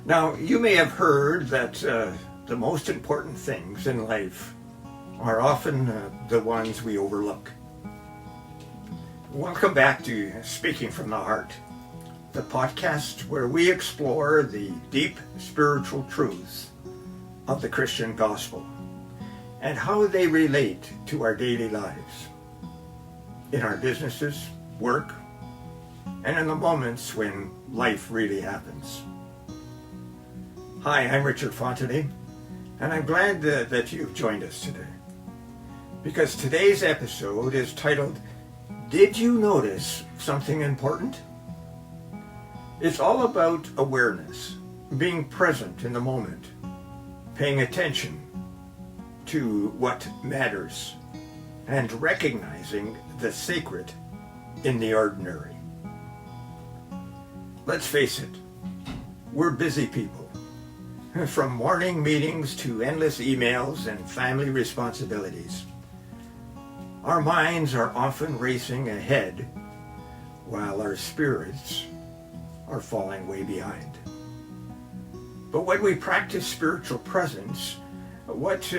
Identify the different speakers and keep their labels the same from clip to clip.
Speaker 1: Now, you may have heard that the most important things in life are often the ones we overlook. Welcome back to Speaking from the Heart, the podcast where we explore the deep spiritual truths of the Christian gospel and how they relate to our daily lives, in our businesses, work, and in the moments when life really happens. Hi, I'm Richard Fontenay, and I'm glad that you've joined us today, because today's episode is titled, Did You Notice Something Important? It's all about awareness, being present in the moment, paying attention to what matters, and recognizing the sacred in the ordinary. Let's face it, we're busy people. From morning meetings to endless emails and family responsibilities. Our minds are often racing ahead while our spirits are falling way behind. But when we practice spiritual presence, what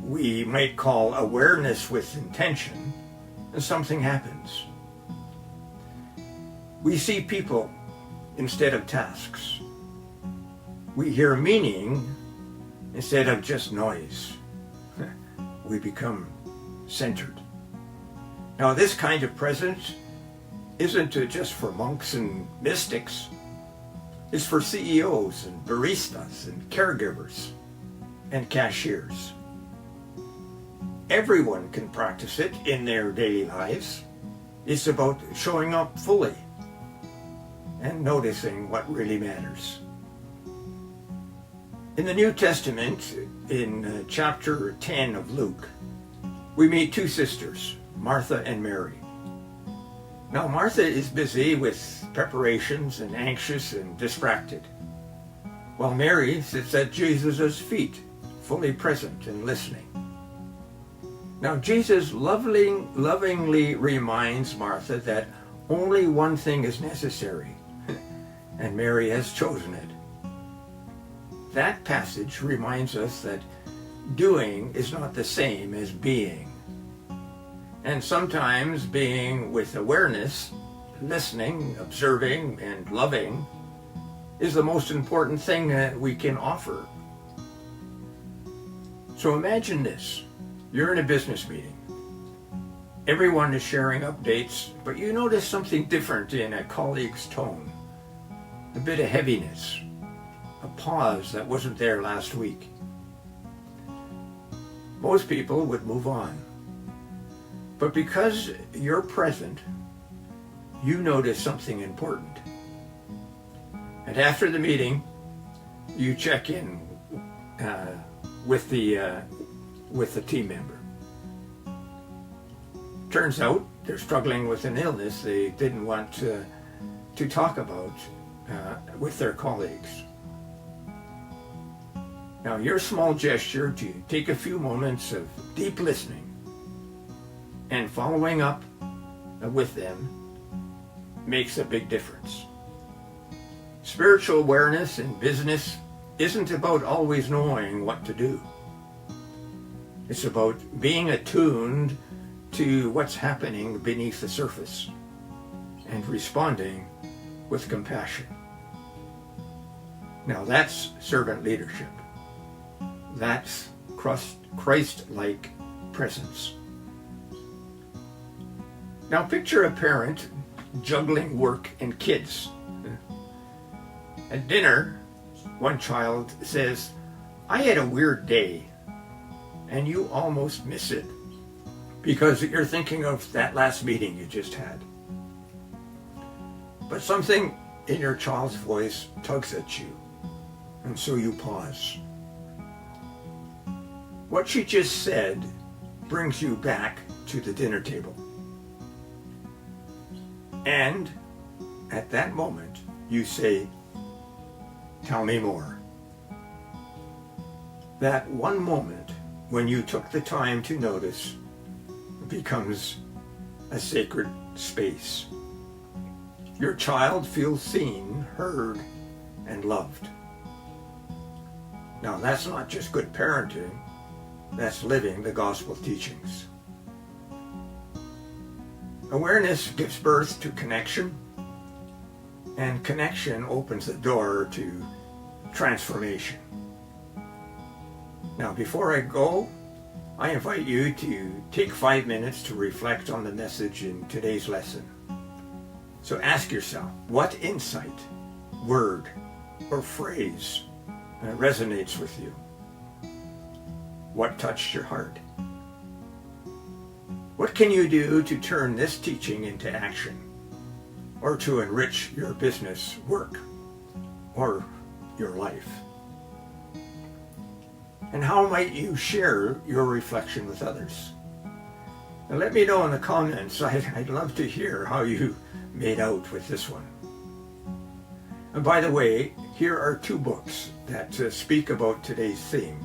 Speaker 1: we might call awareness with intention, something happens. We see people instead of tasks. We hear meaning instead of just noise. We become centered. Now, this kind of presence isn't just for monks and mystics. It's for CEOs and baristas and caregivers and cashiers. Everyone can practice it in their daily lives. It's about showing up fully and noticing what really matters. In the New Testament, in chapter 10 of Luke, we meet two sisters, Martha and Mary. Now, Martha is busy with preparations and anxious and distracted, while Mary sits at Jesus' feet, fully present and listening. Now, Jesus lovingly reminds Martha that only one thing is necessary, and Mary has chosen it. That passage reminds us that doing is not the same as being. And sometimes being with awareness, listening, observing, and loving is the most important thing that we can offer. So imagine this. You're in a business meeting. Everyone is sharing updates, but you notice something different in a colleague's tone. A bit of heaviness. A pause that wasn't there last week. Most people would move on. But because you're present, you notice something important. And after the meeting, you check in with the team member. Turns out they're struggling with an illness they didn't want to talk about with their colleagues. Now, your small gesture to take a few moments of deep listening and following up with them makes a big difference. Spiritual awareness in business isn't about always knowing what to do. It's about being attuned to what's happening beneath the surface and responding with compassion. Now, that's servant leadership. That's Christ-like presence. Now picture a parent juggling work and kids. At dinner, one child says, "I had a weird day," and you almost miss it because you're thinking of that last meeting you just had. But something in your child's voice tugs at you, and so you pause. What she just said brings you back to the dinner table. And at that moment, you say, "Tell me more." That one moment when you took the time to notice becomes a sacred space. Your child feels seen, heard, and loved. Now, that's not just good parenting, that's living the gospel teachings. Awareness gives birth to connection, and connection opens the door to transformation. Now, before I go, I invite you to take 5 minutes to reflect on the message in today's lesson. So ask yourself, what insight, word, or phrase resonates with you? What touched your heart? What can you do to turn this teaching into action, or to enrich your business, work, or your life? And how might you share your reflection with others? Now let me know in the comments. I'd love to hear how you made out with this one. And by the way, here are 2 books that speak about today's theme.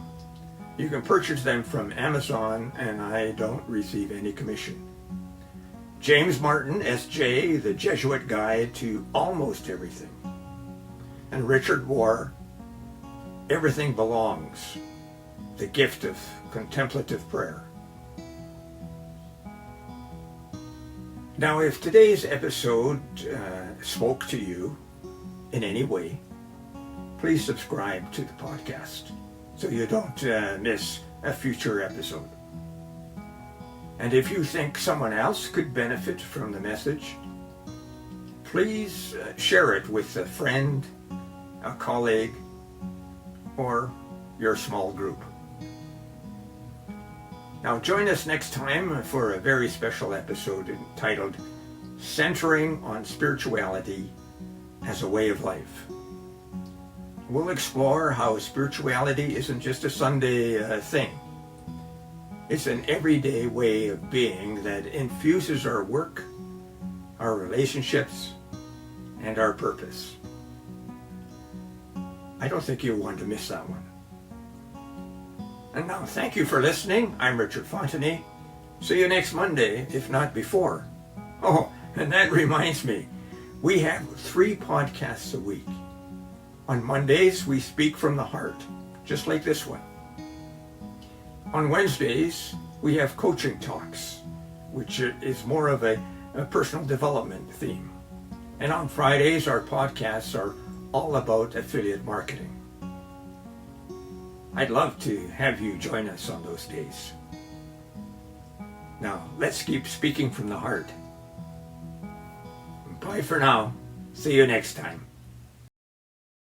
Speaker 1: You can purchase them from Amazon, and I don't receive any commission. James Martin, S.J., The Jesuit Guide to Almost Everything. And Richard Warr, Everything Belongs, The Gift of Contemplative Prayer. Now, if today's episode spoke to you in any way, please subscribe to the podcast so you don't miss a future episode. And if you think someone else could benefit from the message, please share it with a friend, a colleague, or your small group. Now join us next time for a very special episode entitled Centering on Spirituality as a Way of Life. We'll explore how spirituality isn't just a Sunday thing. It's an everyday way of being that infuses our work, our relationships, and our purpose. I don't think you'll want to miss that one. And now, thank you for listening. I'm Richard Fontenay. See you next Monday, if not before. Oh, and that reminds me, we have 3 podcasts a week. On Mondays, we speak from the heart, just like this one. On Wednesdays, we have coaching talks, which is more of a personal development theme. And on Fridays, our podcasts are all about affiliate marketing. I'd love to have you join us on those days. Now, let's keep speaking from the heart. Bye for now. See you next time.